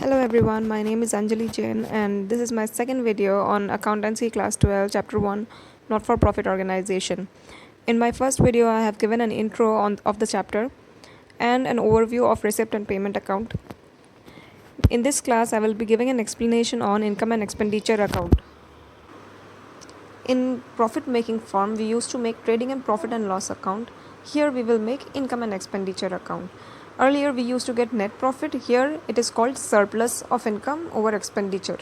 Hello everyone, my name is Anjali Jain and this is my second video on Accountancy Class 12 Chapter 1 Not-for-Profit Organization. In my first video I have given an intro of the chapter and an overview of receipt and payment account. In this class I will be giving an explanation on income and expenditure account. In profit making firm we used to make trading and profit and loss account. Here we will make income and expenditure account. Earlier we used to get net profit. Here it is called surplus of income over expenditure.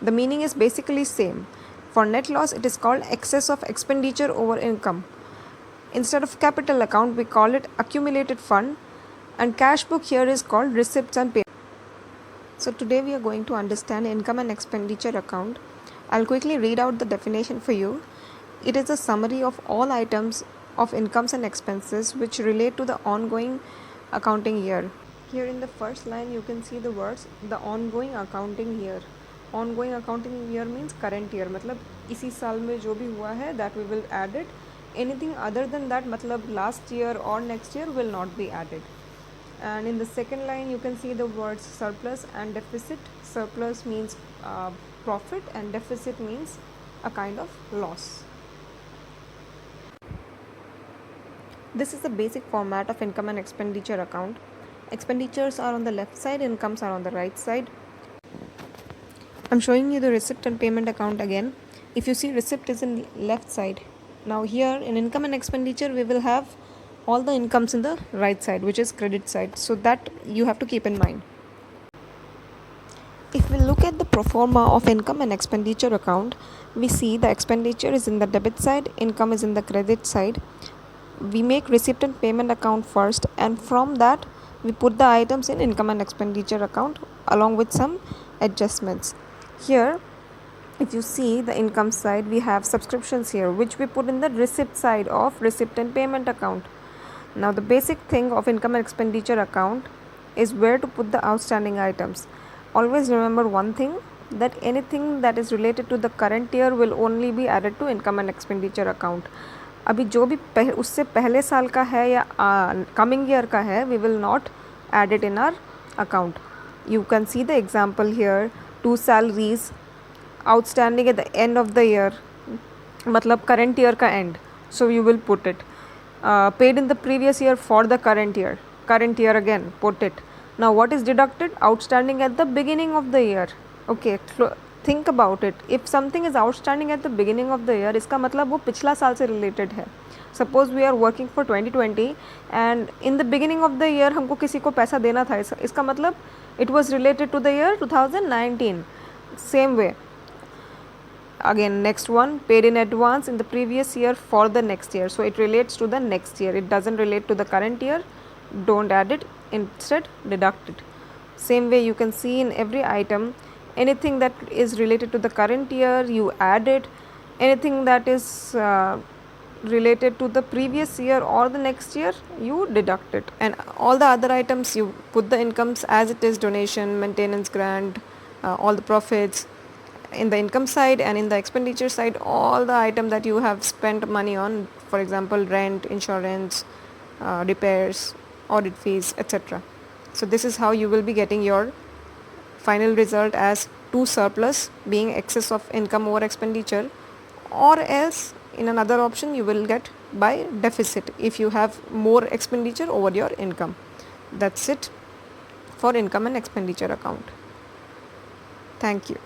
The meaning is basically same. For net loss it is called excess of expenditure over income. Instead of capital account we call it accumulated fund, and cash book here is called receipts and payments. So today we are going to understand income and expenditure account. I'll quickly read out the definition for you. It is a summary of all items of incomes and expenses which relate to the ongoing accounting year. Here in the first line you can see the words the ongoing accounting year. Ongoing accounting year means current year, मतलब इसी साल में जो भी हुआ है that we will add it. Anything other than that मतलब last year or next year will not be added. And in the second line you can see the words surplus and deficit. Surplus means profit and deficit means a kind of loss. This is the basic format of income and expenditure account. Expenditures are on the left side, incomes are on the right side. I'm showing you the receipt and payment account again. If you see, receipt is in left side. Now here in income and expenditure we will have all the incomes in the right side, which is credit side. So that you have to keep in mind. If we look at the pro forma of income and expenditure account, we see the expenditure is in the debit side, income is in the credit side. We make receipt and payment account first, and from that we put the items in income and expenditure account along with some adjustments. Here if you see the income side, we have subscriptions here which we put in the receipt side of receipt and payment account. Now the basic thing of income and expenditure account is where to put the outstanding items. Always remember one thing, that anything that is related to the current year will only be added to income and expenditure account. अभी जो भी उससे पहले साल का है या coming year का है, we will not add it in our account. You can see the example here, 2 salaries outstanding at the end of the year, मतलब current year का end, so you will put it. Paid in the previous year for the current year again, put it. Now what is deducted? Outstanding at the beginning of the year. Okay, think about it. If something is outstanding at the beginning of the year, इसका मतलब वो पिछला साल से related है. Suppose we are working for 2020 and in the beginning of the year हमको किसी को पैसा देना था, इसका मतलब it was related to the year 2019. Same way. Again, next one, paid in advance in the previous year for the next year. So it relates to the next year. It doesn't relate to the current year. Don't add it. Instead, deduct it. Same way you can see in every item, anything that is related to the current year, you add it. Anything that is related to the previous year or the next year, you deduct it. And all the other items, you put the incomes as it is: donation, maintenance grant, all the profits in the income side, and in the expenditure side all the item that you have spent money on, for example rent, insurance, repairs, audit fees, etc. So this is how you will be getting your final result as to surplus, being excess of income over expenditure, or else in another option you will get by deficit if you have more expenditure over your income. That's it for income and expenditure account. Thank you.